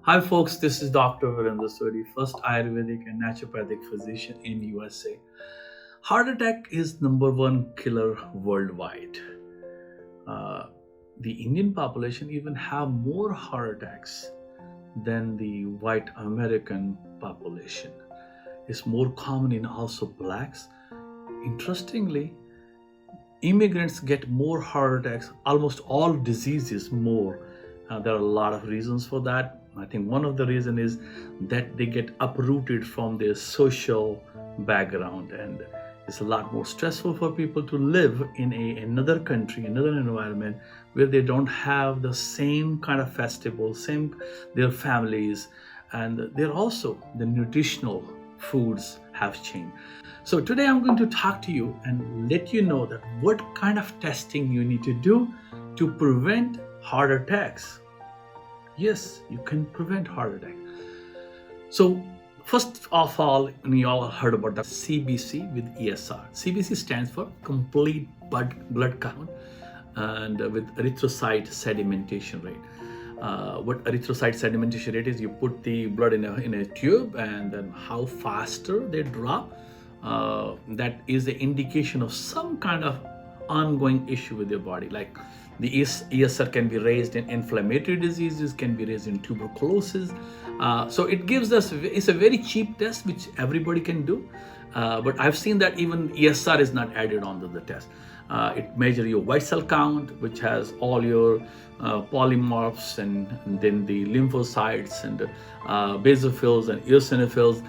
Hi folks, this is Dr. Virender Sodhi, first Ayurvedic and Naturopathic physician in USA. Heart attack is number one killer worldwide. Uh, the Indian population even have more heart attacks than the white American population. It's more common in also blacks. Interestingly, immigrants get more heart attacks, almost all diseases more. There are a lot of reasons for that. I think one of the reason is that they get uprooted from their social background, and it's a lot more stressful for people to live in another country, another environment where they don't have the same kind of festival, same their families, and they're also the nutritional foods have changed. So today I'm going to talk to you and let you know that what kind of testing you need to do to prevent heart attacks. Yes, you can prevent heart attack. So first of all, you all heard about the CBC with ESR. CBC stands for complete blood count and with erythrocyte sedimentation rate. What erythrocyte sedimentation rate is, you put the blood in a tube, and then how faster they drop, that is the indication of some kind of ongoing issue with your body. Like the ESR can be raised in inflammatory diseases, can be raised in tuberculosis. So it gives us, it's a very cheap test which everybody can do. But I've seen that even ESR is not added onto the test. It measures your white cell count, which has all your polymorphs, and then the lymphocytes and basophils and eosinophils.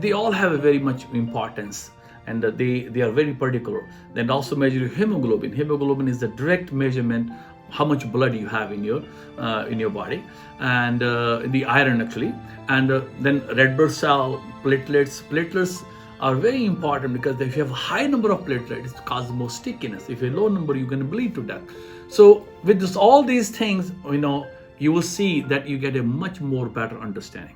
They all have a very much importance, and they are very particular. Then also measure your hemoglobin. Hemoglobin is the direct measurement how much blood you have in your body, and the iron actually, and then red blood cell, platelets are very important, because if you have a high number of platelets, it causes more stickiness. If you have a low number, you're going to bleed to death. So with all these things, you will see that you get a much more better understanding.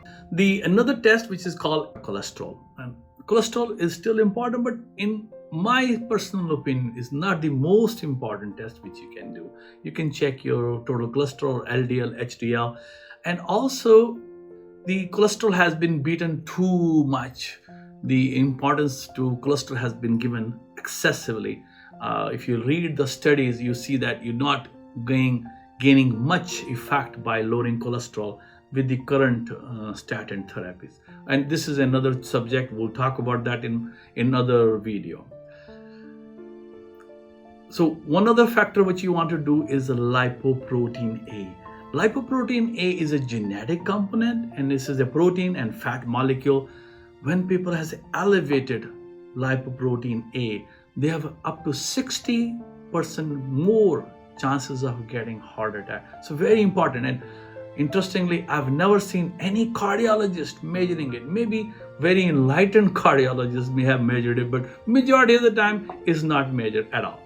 Another test which is called cholesterol, and cholesterol is still important, but in my personal opinion is not the most important test which you can do. You can check your total cholesterol, LDL, HDL, and also the cholesterol has been beaten too much. The importance to cholesterol has been given excessively. If you read the studies, you see that you're not gaining much effect by lowering cholesterol with the current statin therapies. And this is another subject. We'll talk about that in another video. So one other factor which you want to do is the lipoprotein A. Lipoprotein A is a genetic component, and this is a protein and fat molecule. When people has elevated lipoprotein A, they have up to 60% more chances of getting heart attack. So very important. And interestingly, I've never seen any cardiologist measuring it. Maybe very enlightened cardiologists may have measured it, but majority of the time is not measured at all.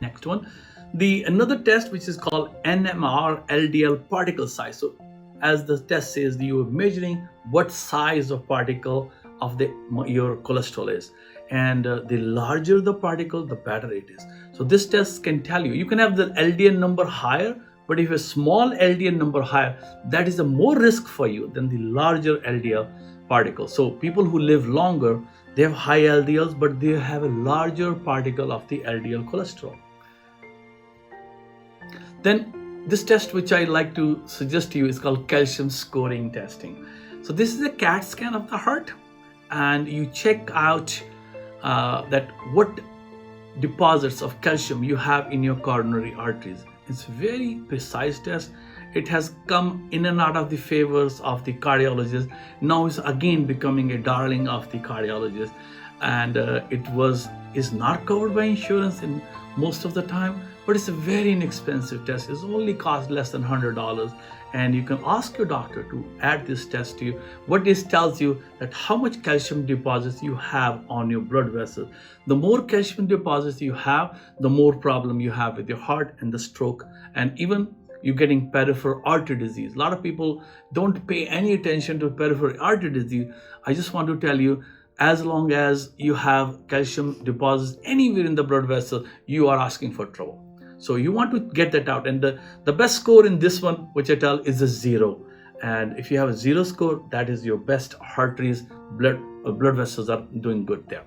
Next one, another test which is called NMR LDL particle size. So as the test says, you are measuring what size of particle of your cholesterol is, and the larger the particle, the better it is. So this test can tell you can have the LDL number higher, but if a small LDL number higher, that is a more risk for you than the larger LDL particle. So people who live longer, they have high LDLs, but they have a larger particle of the LDL cholesterol. Then this test which I like to suggest to you is called calcium scoring testing. So this is a CAT scan of the heart, and you check out that what deposits of calcium you have in your coronary arteries. It's a very precise test. It has come in and out of the favors of the cardiologist. Now it's again becoming a darling of the cardiologist, and is not covered by insurance in most of the time, but it's a very inexpensive test. It's only cost less than $100, and you can ask your doctor to add this test to you. What this tells you that how much calcium deposits you have on your blood vessels. The more calcium deposits you have, the more problem you have with your heart and the stroke, and even you're getting peripheral artery disease. A lot of people don't pay any attention to peripheral artery disease. I just want to tell you, as long as you have calcium deposits anywhere in the blood vessel, you are asking for trouble. So you want to get that out. And the best score in this one, which I tell, is a 0. And if you have a 0 score, that is your best arteries, blood vessels are doing good there.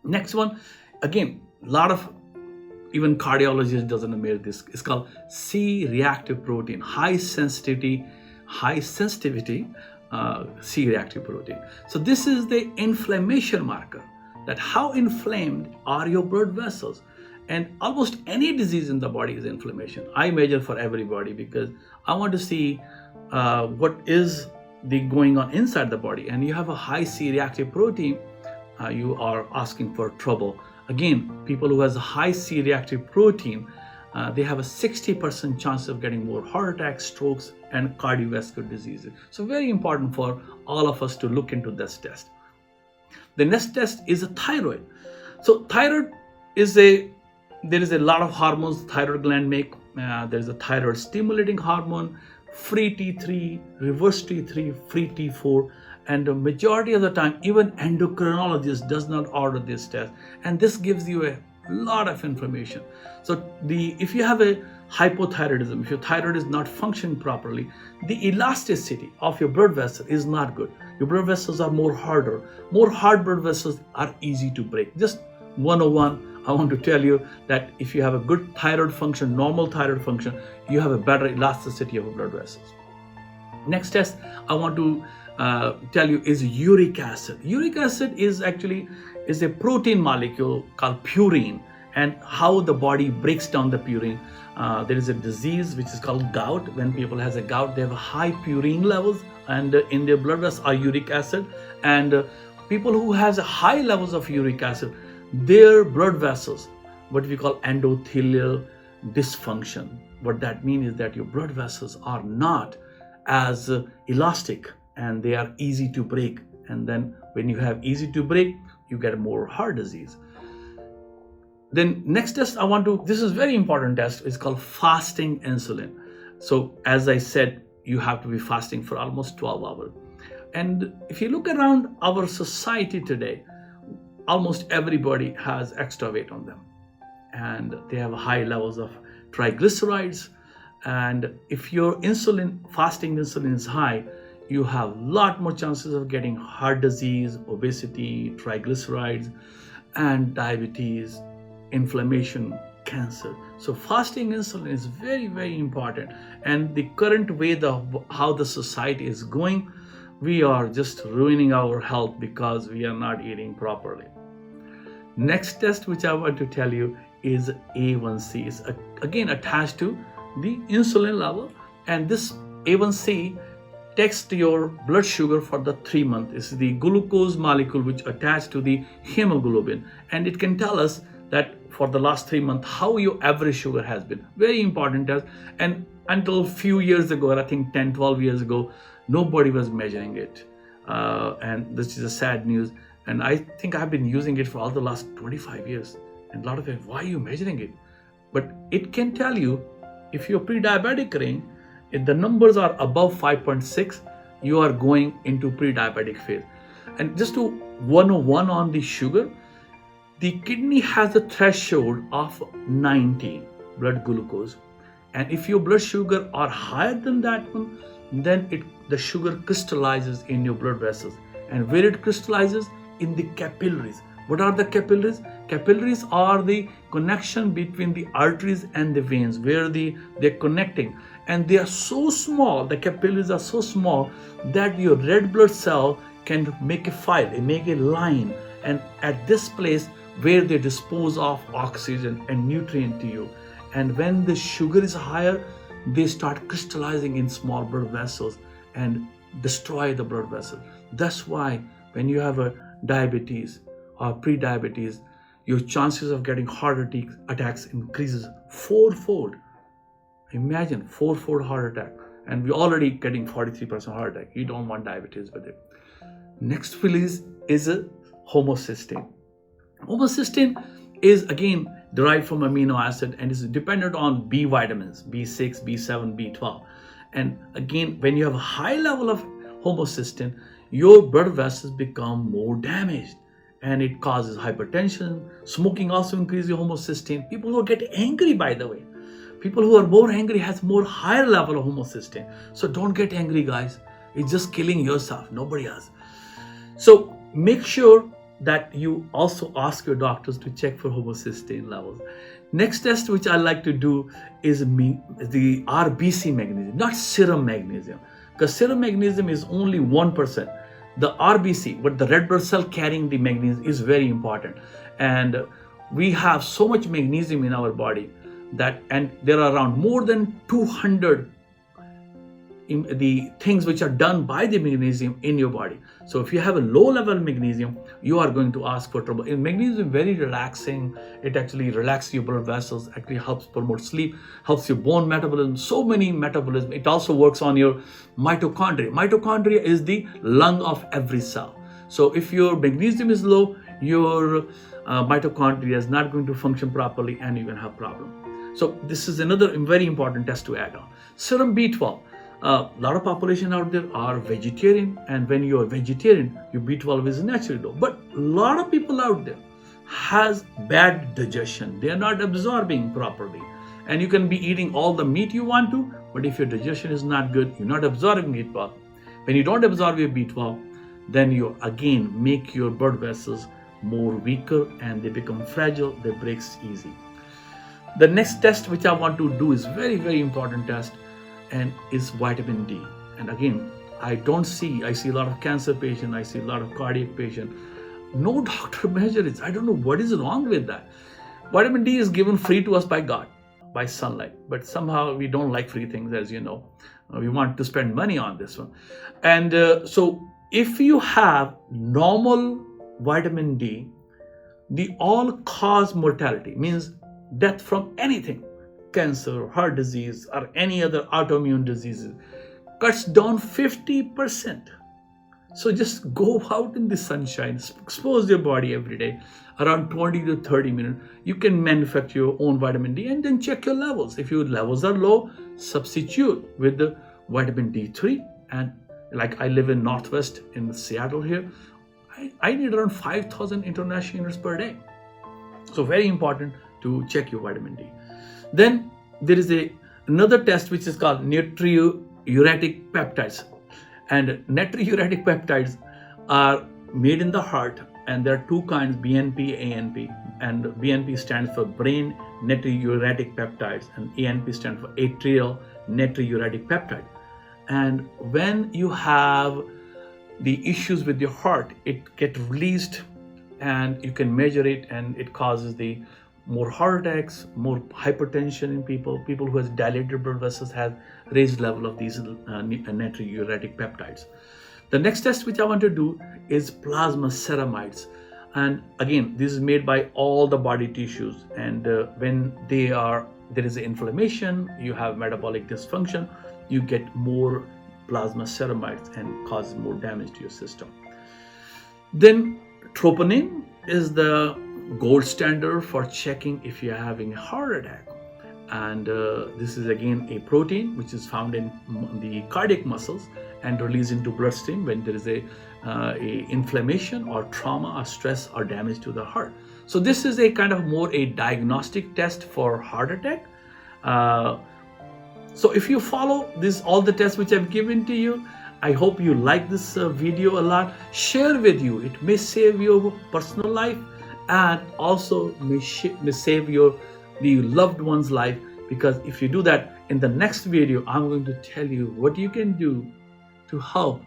Next one, again, a lot of even cardiologists doesn't admit this. It's called C-reactive protein, high sensitivity C-reactive protein. So this is the inflammation marker, that how inflamed are your blood vessels. And almost any disease in the body is inflammation. I measure for everybody because I want to see what is the going on inside the body. And you have a high C-reactive protein, you are asking for trouble. Again, people who has a high C-reactive protein, they have a 60% chance of getting more heart attacks, strokes, and cardiovascular diseases. So very important for all of us to look into this test. The next test is a thyroid. So thyroid is there is a lot of hormones thyroid gland make. There's a thyroid stimulating hormone, free T3, reverse T3, free T4, and the majority of the time, even endocrinologist does not order this test. And this gives you a lot of information. So if you have a hypothyroidism, if your thyroid is not functioning properly, the elasticity of your blood vessel is not good. Your blood vessels are more harder. More hard blood vessels are easy to break. Just 101, I want to tell you that if you have a good thyroid function, normal thyroid function, you have a better elasticity of your blood vessels. Next test I want to tell you is uric acid. Uric acid is a protein molecule called purine, and how the body breaks down the purine. There is a disease which is called gout. When people has a gout, they have high purine levels, and in their blood vessels are uric acid. And people who has high levels of uric acid, their blood vessels, what we call endothelial dysfunction. What that means is that your blood vessels are not as elastic, and they are easy to break. And then when you have easy to break, you get more heart disease. Then next test this is very important test, is called fasting insulin. So as I said, you have to be fasting for almost 12 hours. And if you look around our society today, almost everybody has extra weight on them, and they have high levels of triglycerides. And if your fasting insulin is high, you have a lot more chances of getting heart disease, obesity, triglycerides, and diabetes, inflammation, cancer. So fasting insulin is very, very important. And the current way how the society is going, we are just ruining our health because we are not eating properly. Next test which I want to tell you is A1C. It's again attached to the insulin level, and this A1C takes your blood sugar for the 3 months. It's the glucose molecule which attached to the hemoglobin, and it can tell us that for the last 3 months how your average sugar has been. Very important test. And until a few years ago, I think 10-12 years ago, nobody was measuring it, and this is a sad news. And I think I've been using it for all the last 25 years. And a lot of people, why are you measuring it? But it can tell you if you're pre-diabetic range, if the numbers are above 5.6, you are going into pre-diabetic phase. And just to 101 on the sugar, the kidney has a threshold of 90 blood glucose. And if your blood sugar are higher than that one, then the sugar crystallizes in your blood vessels. And where it crystallizes? In the capillaries. What are the capillaries? Capillaries are the connection between the arteries and the veins, where they're connecting. And they are so small, the capillaries are so small that your red blood cell can make a file, make a line. And at this place where they dispose of oxygen and nutrient to you. And when the sugar is higher, they start crystallizing in small blood vessels and destroy the blood vessel. That's why when you have a diabetes or pre-diabetes, your chances of getting heart attacks increases 4-fold. Imagine 4-fold heart attack, and we're already getting 43% heart attack. You don't want diabetes with it. Next release is a homocysteine. Homocysteine is again derived from amino acid and is dependent on B vitamins, B6, B7, B12. And again, when you have a high level of homocysteine, your blood vessels become more damaged, and it causes hypertension. Smoking also increases your homocysteine. People will get angry, by the way. People who are more angry has more higher level of homocysteine. So don't get angry, guys. It's just killing yourself, nobody else. So make sure that you also ask your doctors to check for homocysteine levels. Next test which I like to do is the RBC magnesium, not serum magnesium, because serum magnesium is only 1%. The RBC, but the red blood cell carrying the magnesium, is very important. And we have so much magnesium in our body that, and there are around more than 200 the things which are done by the magnesium in your body. So if you have a low level of magnesium, you are going to ask for trouble. And magnesium is very relaxing. It actually relaxes your blood vessels, actually helps promote sleep, helps your bone metabolism, so many metabolism. It also works on your mitochondria. Mitochondria is the lung of every cell. So if your magnesium is low, your mitochondria is not going to function properly and you can have problem. So this is another very important test to add on. Serum B12. A lot of population out there are vegetarian, and when you are vegetarian, your B12 is naturally low. But a lot of people out there has bad digestion. They are not absorbing properly. And you can be eating all the meat you want to, but if your digestion is not good, you're not absorbing B12. When you don't absorb your B12, then you again make your blood vessels more weaker and they become fragile, they break easy. The next test which I want to do is very, very important test, and is vitamin D. And again, I see a lot of cancer patients, I see a lot of cardiac patients. No doctor measures it. I don't know what is wrong with that. Vitamin D is given free to us by God, by sunlight, but somehow we don't like free things, as you know. We want to spend money on this one. And so if you have normal vitamin D, the all-cause mortality, means death from anything, cancer, heart disease, or any other autoimmune diseases, cuts down 50%. So just go out in the sunshine, expose your body every day, around 20 to 30 minutes. You can manufacture your own vitamin D and then check your levels. If your levels are low, substitute with the vitamin D3. And like I live in Northwest in Seattle here, I need around 5,000 international units per day. So very important to check your vitamin D. Then there is another test which is called natriuretic peptides. And natriuretic peptides are made in the heart, and there are two kinds, BNP, ANP. And BNP stands for brain natriuretic peptides, and ANP stands for atrial natriuretic peptide. And when you have the issues with your heart, it gets released and you can measure it, and it causes the more heart attacks, more hypertension in people. People who has dilated blood vessels have raised level of these natriuretic peptides. The next test which I want to do is plasma ceramides. And again, this is made by all the body tissues. And when there is inflammation, you have metabolic dysfunction, you get more plasma ceramides and causes more damage to your system. Then troponin is the gold standard for checking if you're having a heart attack. And this is again a protein which is found in the cardiac muscles and released into bloodstream when there is a inflammation or trauma or stress or damage to the heart. So this is a kind of more a diagnostic test for heart attack. So if you follow all the tests which I've given to you, I hope you like this video a lot. Share with you. It may save your personal life and also may save the loved one's life, because if you do that, in the next video, I'm going to tell you what you can do to help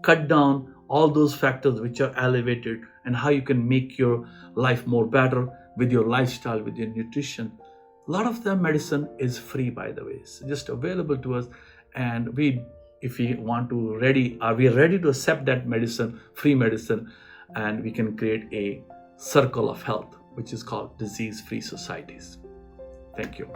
cut down all those factors which are elevated and how you can make your life more better with your lifestyle, with your nutrition. A lot of the medicine is free, by the way. It's just available to us, and if we want to we are ready to accept that medicine, free medicine, and we can create a circle of health, which is called disease-free societies. Thank you.